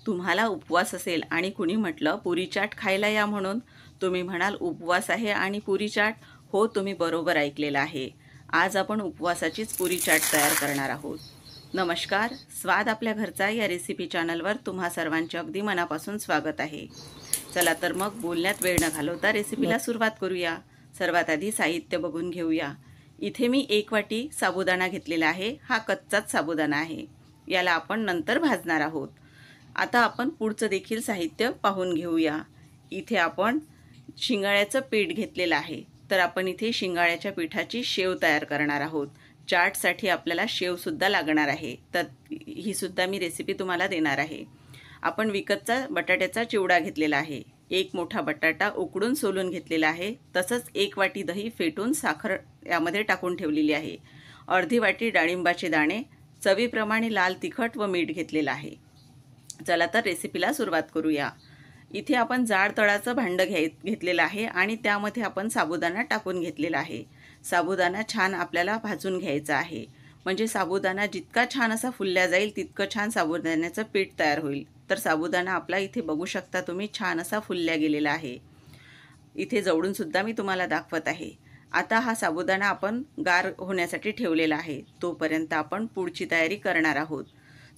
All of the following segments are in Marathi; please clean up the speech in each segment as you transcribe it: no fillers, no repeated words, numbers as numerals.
तुम्हाला उपवास असेल आणि कुणी म्हटलं पुरी चाट खायला या म्हणून, तुम्ही म्हणाल उपवास आहे आणि पुरी चाट. हो, तुम्ही बरोबर ऐकलेलं आहे. आज आपण उपवासाचीच पुरी चाट तयार करणार आहोत. नमस्कार, स्वाद आपल्या घरचा या रेसिपी चॅनलवर तुम्हा सर्वांचे अगदी मनापासून स्वागत आहे. चला तर मग बोलण्यात वेळ न घालवता रेसिपीला सुरुवात करूया. सर्वात आधी साहित्य बघून घेऊया. इथे मी 1 वाटी साबुदाणा घेतलेला आहे. हा कच्चाच साबुदाणा आहे. याला आपण नंतर भाजणार आहोत. आता आपण पुढचं देखील साहित्य पाहून घेऊया. इथे आपण शिंगाड्याचं पीठ घेतलेलं आहे. तर आपण इथे शिंगाड्याच्या पिठाची शेव तयार करणार आहोत. चाटसाठी आपल्याला शेवसुद्धा लागणार आहे. तर ही सुद्धा मी रेसिपी तुम्हाला देणार आहे. आपण विकतचा बटाट्याचा चिवडा घेतलेला आहे. 1 मोठा बटाटा उकडून सोलून घेतलेला आहे. तसंच 1 वाटी दही फेटून साखर यामध्ये टाकून ठेवलेली आहे. अर्धी वाटी डाळिंबाचे दाणे, चवीप्रमाणे लाल तिखट व मीठ घेतलेलं आहे. चला तर रेसिपीला सुरुवात करूया. इथे आपण जाड तळाचं भांडं घेतलेलं आहे आणि त्यामध्ये आपण साबुदाणा टाकून घेतलेला आहे. साबुदाणा छान आपल्याला भाजून घ्यायचा आहे. म्हणजे साबुदाणा जितका छान असा फुलल्या जाईल तितकं छान साबुदाण्याचं पीठ तयार होईल. तर साबुदाणा आपला इथे बघू शकता तुम्ही छान असा फुलल्या गेलेला आहे. इथे जवळून सुद्धा मी तुम्हाला दाखवत आहे. आता हा साबुदाणा आपण गार होण्यासाठी ठेवलेला आहे. तोपर्यंत आपण पुढची तयारी करणार आहोत.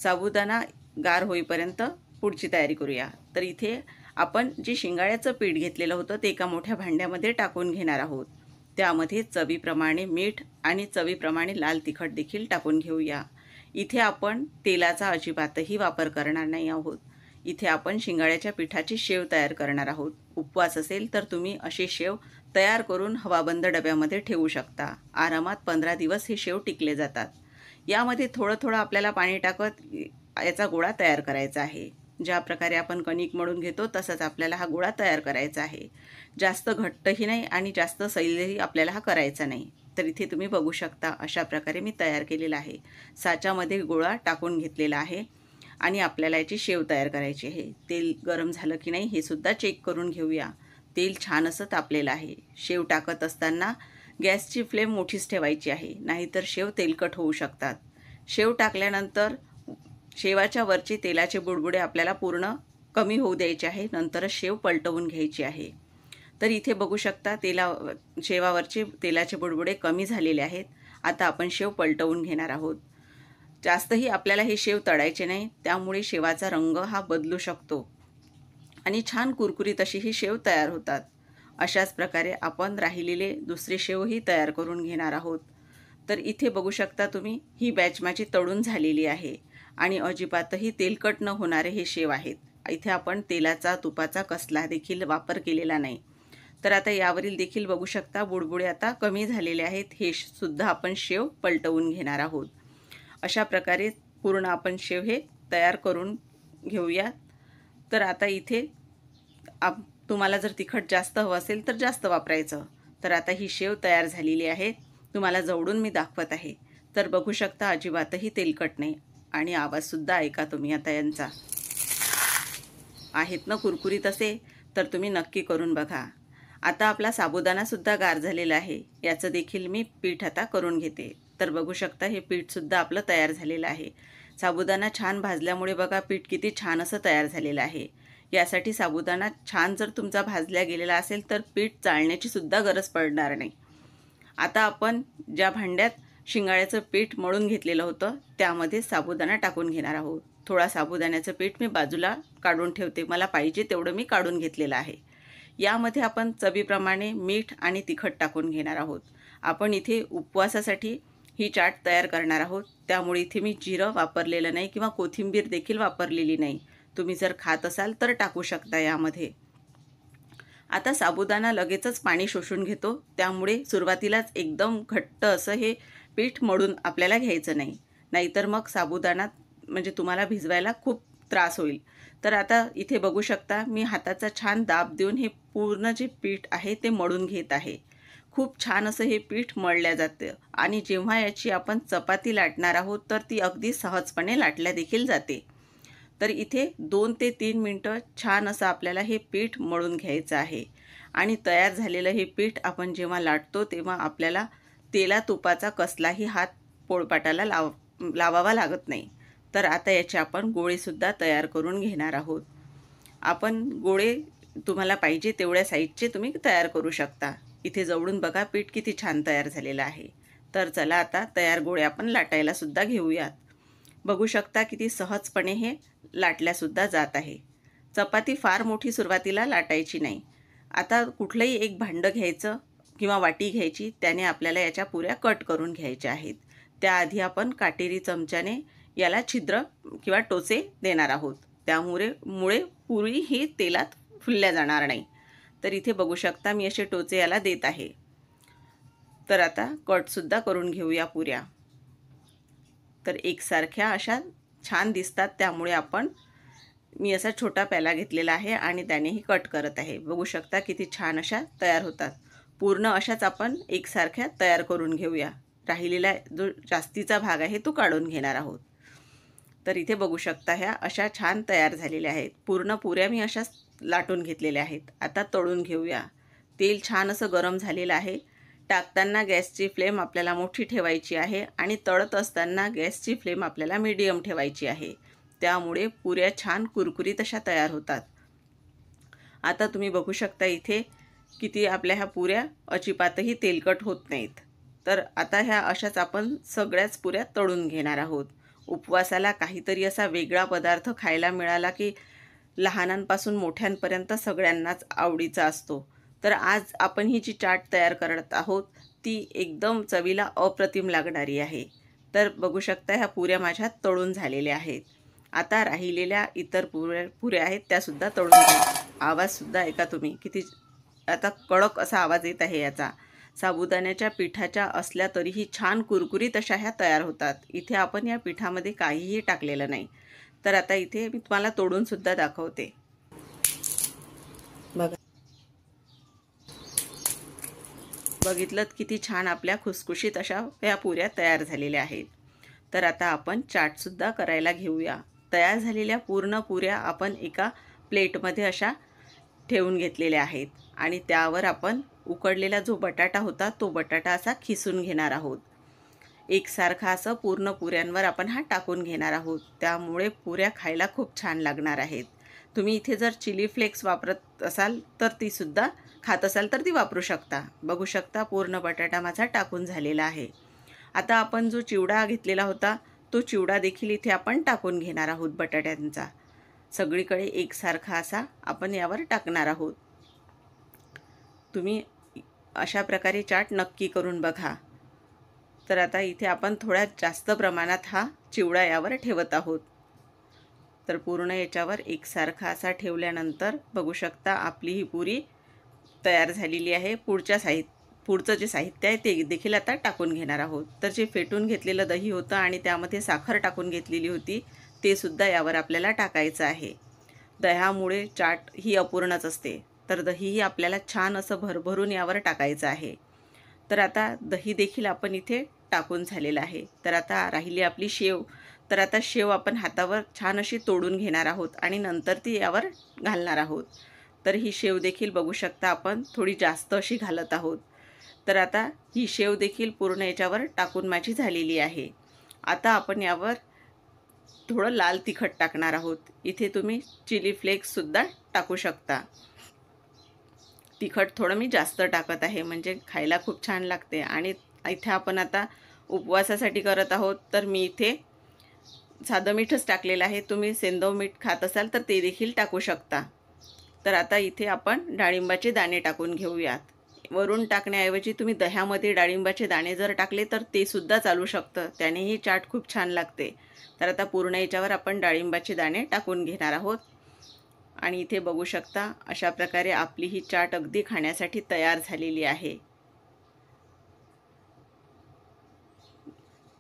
साबुदाणा गार होईपर्यंत पुढची तयारी करूया. तर इथे आपण जे शिंगाड्याचं पीठ घेतलेलं होतं ते एका मोठ्या भांड्यामध्ये टाकून घेणार आहोत. त्यामध्ये चवीप्रमाणे मीठ आणि चवीप्रमाणे लाल तिखट देखील टाकून घेऊया. इथे आपण तेलाचा अजिबातही वापर करणार नाही आहोत. इथे आपण शिंगाड्याच्या पिठाची शेव तयार करणार आहोत. उपवास असेल तर तुम्ही अशी शेव तयार करून हवाबंद डब्यामध्ये ठेवू शकता. आरामात 15 दिवस हे शेव टिकले जातात. यामध्ये थोडं थोडं आपल्याला पाणी टाकत याचा गोळा तयार करायचा आहे. ज्या प्रकारे आपण कणिक मळून घेतो तसंच आपल्याला हा गोळा तयार करायचा आहे. जास्त घट्टही नाही आणि जास्त सैलही आपल्याला हा करायचा नाही. तर इथे तुम्ही बघू शकता अशा प्रकारे मी तयार केलेला आहे. साच्यामध्ये गोळा टाकून घेतलेला आहे आणि आपल्याला याची शेव तयार करायची आहे. तेल गरम झालं की नाही हे सुद्धा चेक करून घेऊया. तेल छान असं तापलेलं आहे. शेव टाकत असताना गॅसची फ्लेम मोठीच ठेवायची आहे, नाहीतर शेव तेलकट होऊ शकतात. शेव टाकल्यानंतर शेवाच्या वरचे तेलाचे बुडबुडे आपल्याला पूर्ण कमी होऊ द्यायचे आहे. नंतरच शेव पलटवून घ्यायची आहे. तर इथे बघू शकता शेवावरचे तेलाचे बुडबुडे कमी झालेले आहेत. आता आपण शेव पलटवून घेणार आहोत. जास्तही आपल्याला हे शेव तळायचे नाही, त्यामुळे शेवाचा रंग हा बदलू शकतो आणि छान कुरकुरीत अशी ही शेव तयार होतात. अशाच प्रकारे आपण राहिलेले दुसरे शेवही तयार करून घेणार आहोत. तर इथे बघू शकता तुम्ही ही बॅच माझी तळून झालेली आहे आणि अजिबातही तेलकट न होणारे हे शेव आहेत. इथे आपण तेलाचा तुपाचा कसला देखील वापर केलेला नाही. तर आता यावरील देखील बघू शकता बुडबुडे आता कमी झालेले आहेत. हे सुद्धा आपण शेव पलटवून घेणार आहोत. अशा प्रकारे पूर्ण आपण शेव हे तयार करून घेऊया. तर आता इथे तुम्हाला जर तिखट जास्त हवं असेल तर जास्त वापरायचं. तर आता ही शेव तयार झालेली आहे. तुम्हाला जवळून मी दाखवत आहे. तर बघू शकता अजिबातही तेलकट नाही आणि आवाजसुद्धा ऐका तुम्ही आता यांचा. आहेत ना कुरकुरीत असे? तर तुम्ही नक्की करून बघा. आता आपला साबुदाणासुद्धा गार झालेला आहे. याचं देखील मी पीठ आता करून घेते. तर बघू शकता हे पीठसुद्धा आपलं तयार झालेलं आहे. साबुदाणा छान भाजल्यामुळे बघा पीठ किती छान असं तयार झालेलं आहे. यासाठी साबुदाणा छान जर तुमचा भाजल्या गेलेला असेल तर पीठ चाळण्याची सुद्धा गरज पडणार नाही. आता आपण ज्या भांड्यात शिंगाड्याचं पीठ मळून घेतलेलं होतं त्यामध्ये साबुदाणा टाकून घेणार आहोत. थोडा साबुदाण्याचं पीठ मी बाजूला काढून ठेवते. मला पाहिजे तेवढं मी काढून घेतलेलं आहे. यामध्ये आपण चवीप्रमाणे मीठ आणि तिखट टाकून घेणार आहोत. आपण इथे उपवासासाठी ही चाट तयार करणार आहोत, त्यामुळे इथे मी जिरं वापरलेलं नाही किंवा कोथिंबीर देखील वापरलेली नाही. तुम्ही जर खात असाल तर टाकू शकता यामध्ये. आता साबुदाणा लगेचच पाणी शोषून घेतो, त्यामुळे सुरुवातीलाच एकदम घट्ट असं हे पीठ मळून आपल्याला घ्यायचं नाही. नाहीतर मग साबुदाणा म्हणजे तुम्हाला भिजवायला खूप त्रास होईल. तर आता इथे बघू शकता मी हाताचा छान दाब देऊन हे पूर्ण जे पीठ आहे ते मळून घेत आहे. खूप छान असं हे पीठ मळल्या जातं आणि जेव्हा याची आपण चपाती लाटणार आहोत तर ती अगदी सहजपणे लाटल्या देखील जाते. तर इथे 2 ते 3 मिनटं छान असं आपल्याला हे पीठ मळून घ्यायचं आहे आणि तयार झालेलं हे पीठ आपण जेव्हा लाटतो तेव्हा आपल्याला तेला तुपाचा कसलाही हात पोळपाटाला लावावा लागत नाही. तर आता याचे आपण गोळेसुद्धा तयार करून घेणार आहोत. आपण गोळे तुम्हाला पाहिजे तेवढ्या साईजचे तुम्ही तयार करू शकता. इथे जवळून बघा पीठ किती छान तयार झालेलं आहे. तर चला आता तयार गोळे आपण लाटायला सुद्धा घेऊयात. बघू शकता किती सहजपणे हे लाटल्यासुद्धा जात आहे. चपाती फार मोठी सुरुवातीला लाटायची नाही. आता कुठलंही एक भांडं घ्यायचं किंवा वाटी घ्यायची, त्याने आपल्याला याच्या पुऱ्या कट करून घ्यायच्या आहेत. त्याआधी आपण काटेरी चमच्याने याला छिद्र किंवा टोचे देणार आहोत. त्यामुळे पुरी ही तेलात फुलल्या जाणार नाही. तर इथे बघू शकता मी असे टोचे याला देत आहे. तर आता कटसुद्धा करून घेऊया पुऱ्या. तर एकसारख्या अशा छान दिसतात, त्यामुळे मी असा छोटा प्याला घेतलेला आहे आणि त्यानेही कट करत आहे. बघू शकता किती छान अशा तयार होतात. पूर्ण अशाच आपण एकसारख्या तयार करून घेऊया. राहिलेला जो जास्तीचा भाग आहे तो काढून घेणार आहोत. तर इथे बघू शकता ह्या अशा छान तयार झालेल्या आहेत. पूर्ण पुऱ्या मी अशाच लाटून घेतलेल्या आहेत. आता तळून घेऊया. तेल छान असं गरम झालेलं आहे. टाकताना गॅसची फ्लेम आपल्याला मोठी ठेवायची आहे आणि तळत असताना गॅसची फ्लेम आपल्याला मीडियम ठेवायची आहे. त्यामुळे पुऱ्या छान कुरकुरीत अशा तयार होतात. आता तुम्ही बघू शकता इथे किती आपल्या ह्या पुऱ्या अजिबातही तेलकट होत नाहीत. तर आता ह्या अशाच आपण सगळ्याच पुऱ्या तळून घेणार आहोत. उपवासाला काहीतरी असा वेगळा पदार्थ खायला मिळाला की लहानांपासून मोठ्यांपर्यंत सगळ्यांनाच आवडीचा असतो. तर आज आपण ही जी चाट तयार करत आहोत ती एकदम चवीला अप्रतिम लागणारी आहे. तर बघू शकता ह्या पुऱ्या माझ्या तळून झालेल्या आहेत. आता राहिलेल्या इतर पुऱ्या आहेत त्यासुद्धा तळून घ्या. आवाजसुद्धा ऐका तुम्ही किती आता कडक असा आवाज येत आहे याचा. साबुदाण्याच्या पिठाच्या असल्या तरीही छान कुरकुरीत अशा ह्या तयार होतात. इथे आपण या पिठामध्ये काहीही टाकलेलं नाही. तर आता इथे मी तुम्हाला तोडून सुद्धा दाखवते. बघा, बघितलं किती छान आपल्या खुसखुशीत अशा या पुऱ्या तयार झालेल्या आहेत. तर आता आपण चाटसुद्धा करायला घेऊया. तयार झालेल्या पूर्ण पुऱ्या आपण एका प्लेटमध्ये अशा ठेवून घेतलेल्या आहेत आणि त्यावर आपण उकडलेला जो बटाटा होता तो बटाटा असा खिसून घेणार आहोत. एकसारखा असं पूर्ण पुऱ्यांवर आपण हा टाकून घेणार आहोत. त्यामुळे पुऱ्या खायला खूप छान लागणार आहेत. तुम्ही इथे जर चिली फ्लेक्स वापरत असाल तर ती सुद्धा खात असाल तर ती वापरू शकता. बघू शकता पूर्ण बटाटा माझा टाकून झालेला आहे. आता आपण जो चिवडा घेतलेला होता तो चिवडा देखील इथे आपण टाकून घेणार आहोत. बटाट्यांचा सगळीकडे एकसारखा असा आपण यावर टाकणार आहोत. तुम्ही अशा प्रकारे चाट नक्की करून बघा. तर आता इथे आपण थोड्या जास्त प्रमाणात हा चिवडा यावर ठेवत आहोत. तर पूर्ण याच्यावर एकसारखा असा ठेवल्यानंतर बघू शकता आपली ही पुरी तयार झालेली आहे. पुढचं जे साहित्य आहे ते देखील आता टाकून घेणार आहोत. तर जे फेटून घेतलेलं दही होतं आणि त्यामध्ये साखर टाकून घेतलेली होती ते सुद्धा यावर आपल्याला टाकायचं आहे. दह्यामुळे चाट ही अपूर्णच असते. तर दहीही आपल्याला छान असं भरभरून यावर टाकायचं आहे. तर आता दही देखील आपण इथे टाकून झालेलं आहे. तर आता राहिली आपली शेव. तर आता शेव आपण हातावर छान अशी तोडून घेणार आहोत आणि नंतर ती यावर घालणार आहोत. तर ही शेव देखील बघू शकता आपण थोडी जास्त अशी घालत आहोत. तर आता ही शेव देखील पूर्ण याच्यावर टाकून माझी झालेली आहे. आता आपण यावर थोडं लाल तिखट टाकणार आहोत. इथे तुम्ही चिली फ्लेक्ससुद्धा टाकू शकता. तिखट थोडं मी जास्त टाकत आहे म्हणजे खायला खूप छान लागते. आणि इथे आपण आता उपवासासाठी करत आहोत तर मी इथे साधं मीठच टाकलेलं आहे. तुम्ही सेंधव मीठ खात असाल तर ते देखील टाकू शकता. तर आता इथे आपण डाळिंबाचे दाणे टाकून घेऊयात. वरून टाकण्याऐवजी तुम्ही दह्यामध्ये डाळिंबाचे दाणे जर टाकले तर ते सुद्धा चालू शकतं. त्यानेही चाट खूप छान लागते. तर आता पूर्ण याच्यावर आपण डाळिंबाचे दाणे टाकून घेणार आहोत. आणि इथे बघू शकता अशा प्रकारे आपली ही चाट अगदी खाण्यासाठी तयार झालेली आहे.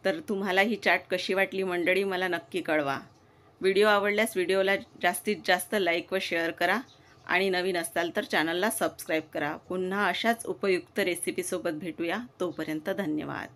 तर तुम्हाला ही चाट कशी वाटली मंडळी मला नक्की कळवा. व्हिडिओ आवडल्यास व्हिडिओला जास्तीत जास्त लाईक व शेअर करा आणि नवीन असाल तर चॅनलला सबस्क्राईब करा. पुन्हा अशाच उपयुक्त रेसिपीसोबत भेटूया. तोपर्यंत धन्यवाद.